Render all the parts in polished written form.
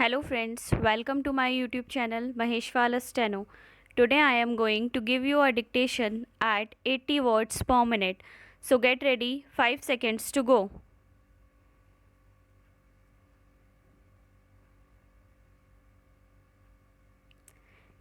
Hello friends, welcome to my YouTube channel Maheshwala Steno. Today I am going to give you a dictation at 80 words per minute. So get ready, 5 seconds to go.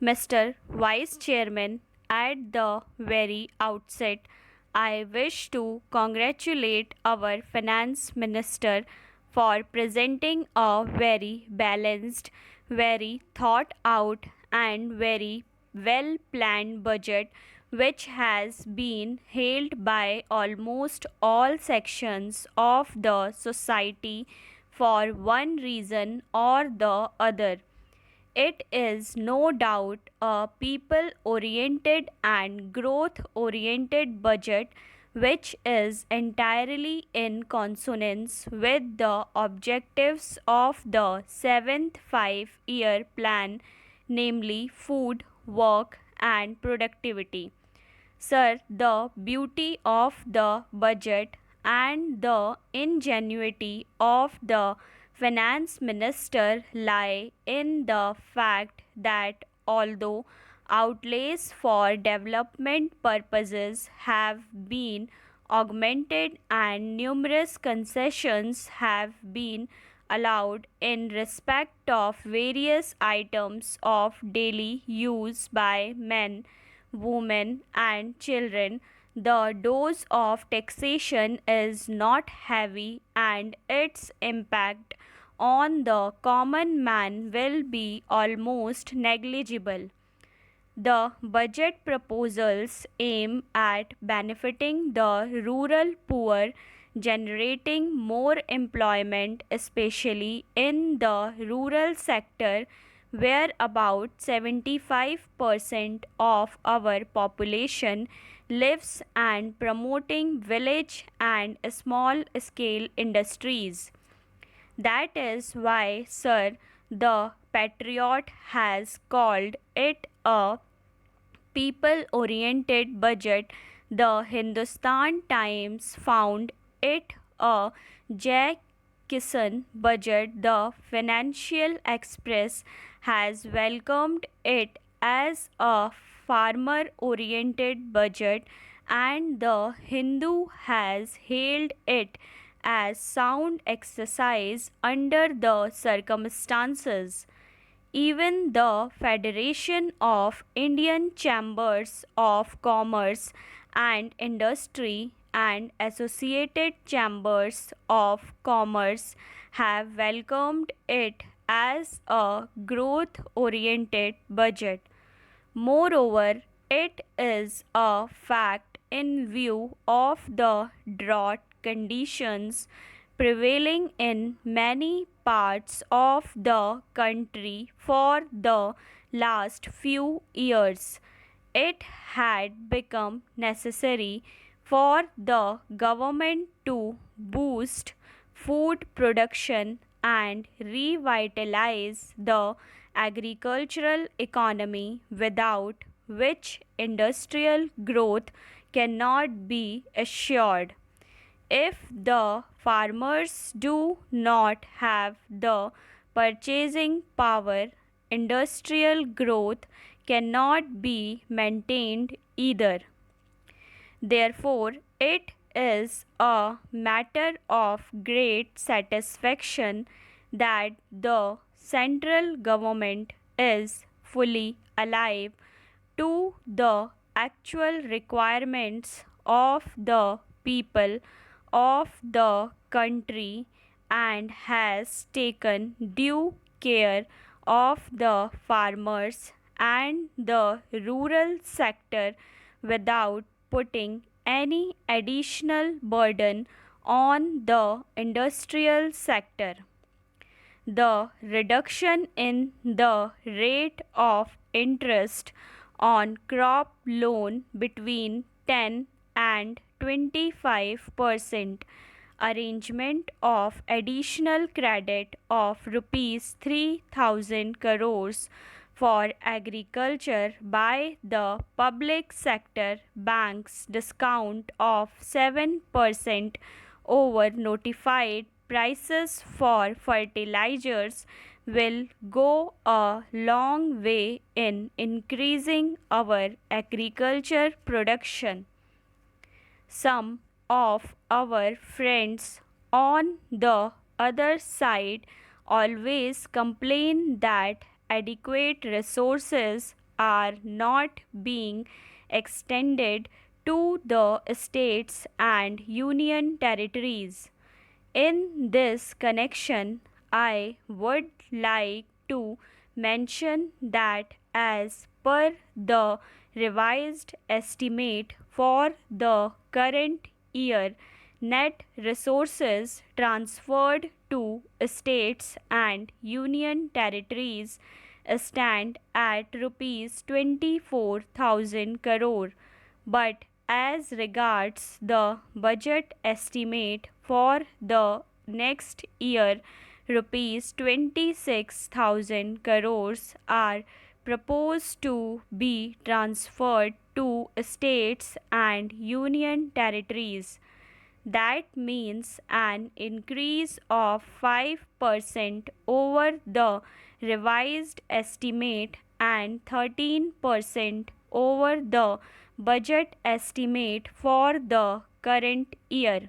Mr. Vice Chairman, at the very outset, I wish to congratulate our Finance Minister for presenting a very balanced, very thought out, and very well planned budget which has been hailed by almost all sections of the society for one reason or the other. It is no doubt a people oriented and growth oriented budget which is entirely in consonance with the objectives of the seventh 5 year plan, namely food, work, and productivity. Sir, the beauty of the budget and the ingenuity of the finance minister lie in the fact that although outlays for development purposes have been augmented and numerous concessions have been allowed in respect of various items of daily use by men, women, and children, the dose of taxation is not heavy and its impact on the common man will be almost negligible. The budget proposals aim at benefiting the rural poor, generating more employment, especially in the rural sector, where about 75% of our population lives, and promoting village and small scale industries. That is why, sir, the Patriot has called it a people oriented budget. The Hindustan Times found it a Jai Kisan budget. The Financial Express has welcomed it as a farmer oriented budget, and the Hindu has hailed it as sound exercise under the circumstances. Even the Federation of Indian Chambers of Commerce and Industry and Associated Chambers of Commerce have welcomed it as a growth oriented budget. Moreover, it is a fact in view of the drought conditions prevailing in many parts of the country for the last few years. It had become necessary for the government to boost food production and revitalize the agricultural economy, without which industrial growth cannot be assured. If the farmers do not have the purchasing power, industrial growth cannot be maintained either. Therefore, it is a matter of great satisfaction that the central government is fully alive to the actual requirements of the people of the country and has taken due care of the farmers and the rural sector without putting any additional burden on the industrial sector. The reduction in the rate of interest on crop loan between 10 and 25%, arrangement of additional credit of rupees 3000 crores for agriculture by the public sector banks, discount of 7% over notified prices for fertilizers, will go a long way in increasing our agriculture production. Some of our friends on the other side always complain that adequate resources are not being extended to the states and union territories. In this connection, I would like to mention that as per the revised estimate for the current year, net resources transferred to states and union territories stand at rupees 24,000 crore, but as regards the budget estimate for the next year, rupees 26,000 crores are proposed to be transferred to states and union territories. That means an increase of 5% over the revised estimate and 13% over the budget estimate for the current year.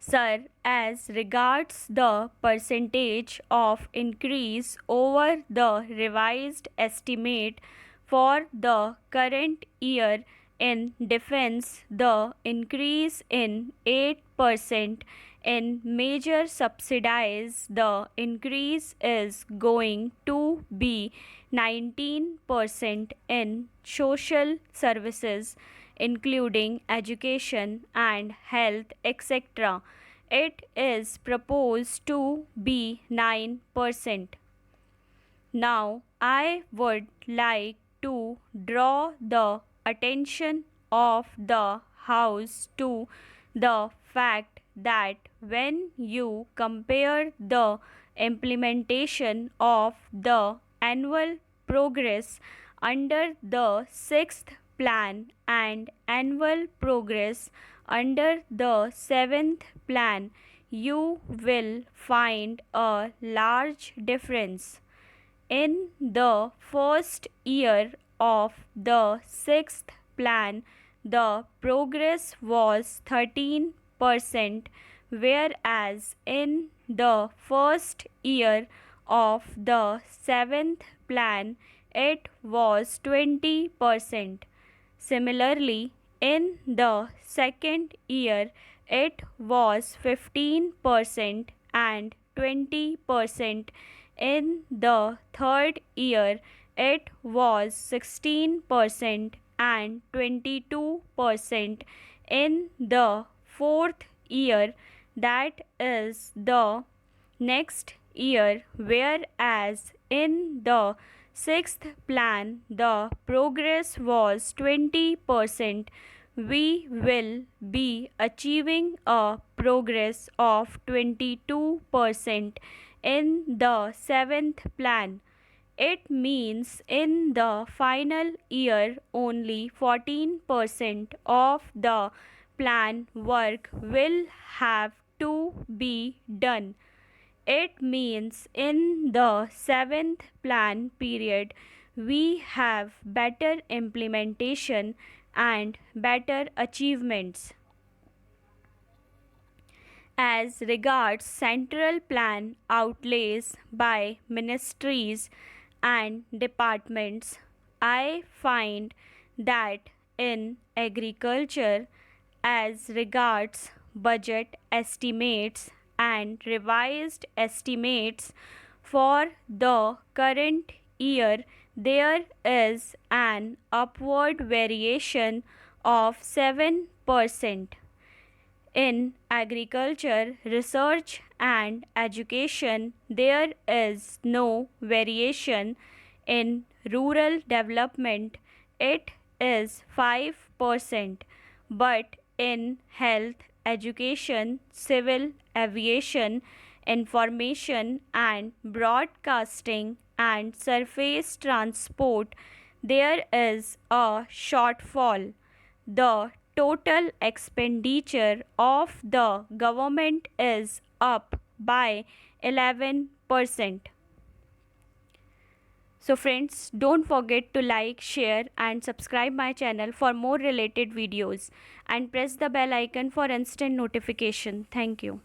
Sir, as regards the percentage of increase over the revised estimate for the current year in defense, the increase in 8% in major subsidies, the increase is going to be 19% in social services including education and health, etc. It is proposed to be 9%. Now, I would like to draw the attention of the House to the fact that when you compare the implementation of the annual progress under the sixth plan and annual progress under the seventh plan, you will find a large difference. In the first year of the sixth plan, the progress was 13%, whereas in the first year of the seventh plan, it was 20%. Similarly, in the second year, it was 15% and 20%. In the third year, it was 16% and 22%. In the fourth year, that is the next year, whereas in the sixth plan the progress was 20%, we will be achieving a progress of 22% in the seventh plan. It means in the final year only 14% of the plan work will have to be done. It means in the seventh plan period we have better implementation and better achievements. As regards central plan outlays by ministries and departments, I find that in agriculture, as regards budget estimates and revised estimates for the current year, there is an upward variation of 7%. In agriculture, research and education, there is no variation. In rural development, it is 5%. But in health, education, civil aviation, information and broadcasting, and surface transport, there is a shortfall. The total expenditure of the government is up by 11%. So friends, don't forget to like, share and subscribe my channel for more related videos and press the bell icon for instant notification. Thank you.